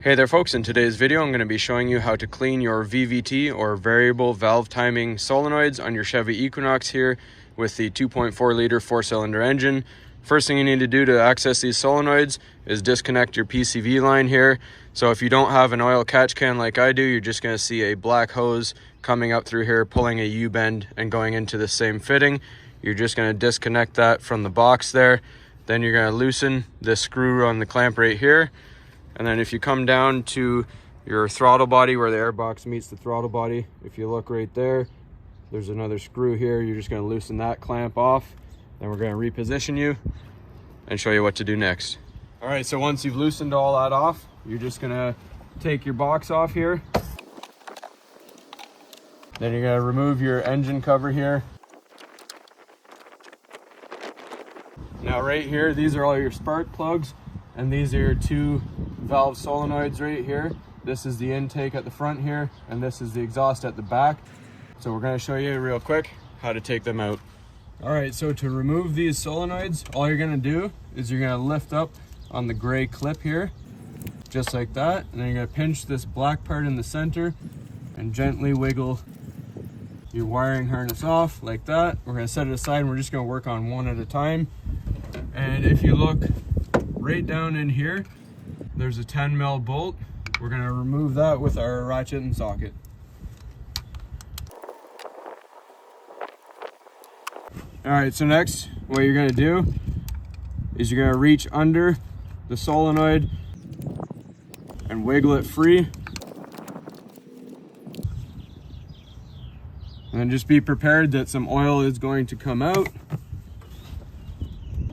Hey there folks, in today's video I'm going to be showing you how to clean your VVT or variable valve timing solenoids on your Chevy Equinox here with the 2.4 liter 4-cylinder engine. First thing you need to do to access these solenoids is disconnect your PCV line here. So if you don't have an oil catch can like I do, you're just going to see a black hose coming up through here, pulling a U-bend and going into the same fitting. You're just going to disconnect that from the box there. Then you're going to loosen this screw on the clamp right here. And then if you come down to your throttle body where the airbox meets the throttle body, if you look right there, there's another screw here. You're just going to loosen that clamp off. Then we're going to reposition you and show you what to do next. All right, so once you've loosened all that off, you're just going to take your box off here. Then you're going to remove your engine cover here. Now right here, these are all your spark plugs. And these are your two valve solenoids right here. This is the intake at the front here, and this is the exhaust at the back. So we're going to show you real quick how to take them out. All right, so to remove these solenoids, all you're going to do is you're going to lift up on the gray clip here, just like that. And then you're going to pinch this black part in the center and gently wiggle your wiring harness off like that. We're going to set it aside and we're just going to work on one at a time. And if you look right down in here, there's a 10 mil bolt. We're going to remove that with our ratchet and socket. All right, so next what you're going to do is you're going to reach under the solenoid and wiggle it free. And just be prepared that some oil is going to come out.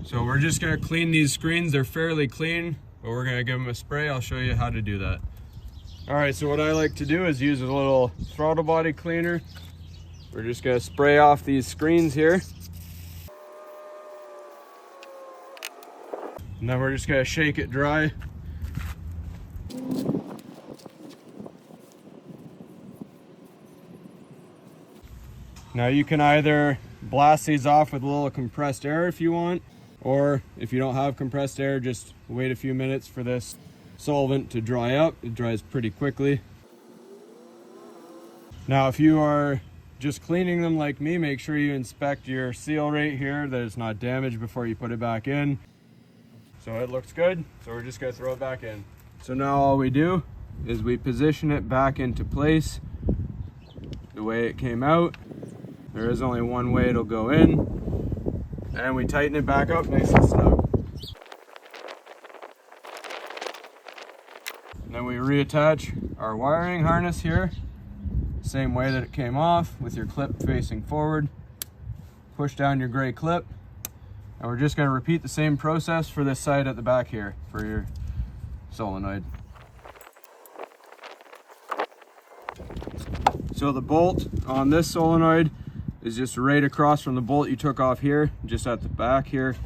So we're just going to clean these screens. They're fairly clean, but we're going to give them a spray. I'll show you how to do that. All right, so what I like to do is use a little throttle body cleaner. We're just going to spray off these screens here. And then we're just going to shake it dry. Now you can either blast these off with a little compressed air if you want, or if you don't have compressed air, just wait a few minutes for this solvent to dry up. It dries pretty quickly. Now, if you are just cleaning them like me, make sure you inspect your seal right here, that it's not damaged before you put it back in. So it looks good, so we're just gonna throw it back in. So now all we do is we position it back into place the way it came out. There is only one way it'll go in. And we tighten it back up nice and snug. And then we reattach our wiring harness here, same way that it came off, with your clip facing forward. Push down your gray clip. And we're just going to repeat the same process for this side at the back here for your solenoid. So the bolt on this solenoid is just right across from the bolt you took off here, just at the back here.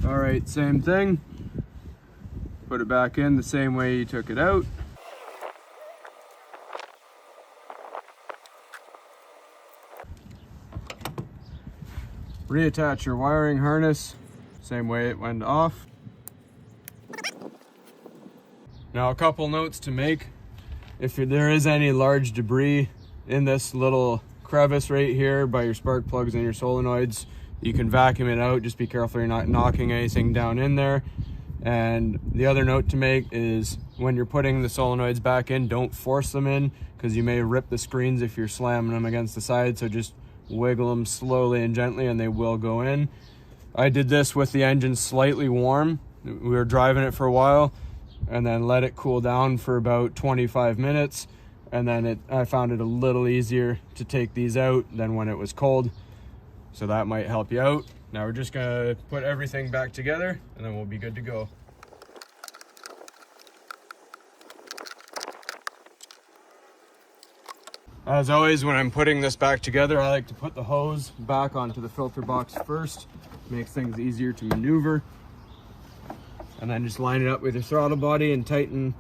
All right, same thing. Put it back in the same way you took it out. Reattach your wiring harness, same way it went off. Now a couple notes to make. If there is any large debris in this little crevice right here by your spark plugs and your solenoids, you can vacuum it out. Just be careful you're not knocking anything down in there. And the other note to make is when you're putting the solenoids back in, don't force them in, because you may rip the screens if you're slamming them against the side. So just wiggle them slowly and gently and they will go in. I did this with the engine slightly warm. We were driving it for a while and then let it cool down for about 25 minutes. And then I found it a little easier to take these out than when it was cold. So that might help you out. Now we're just gonna put everything back together and then we'll be good to go. As always, when I'm putting this back together, I like to put the hose back onto the filter box first. Makes things easier to maneuver. And then just line it up with your throttle body and tighten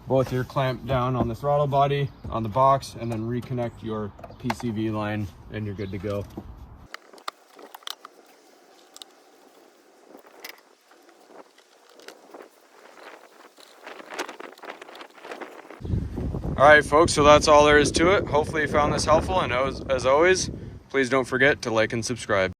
both your clamp down on the throttle body, on the box, and then reconnect your PCV line, and you're good to go. All right, folks, so that's all there is to it. Hopefully you found this helpful, and as always, please don't forget to like and subscribe.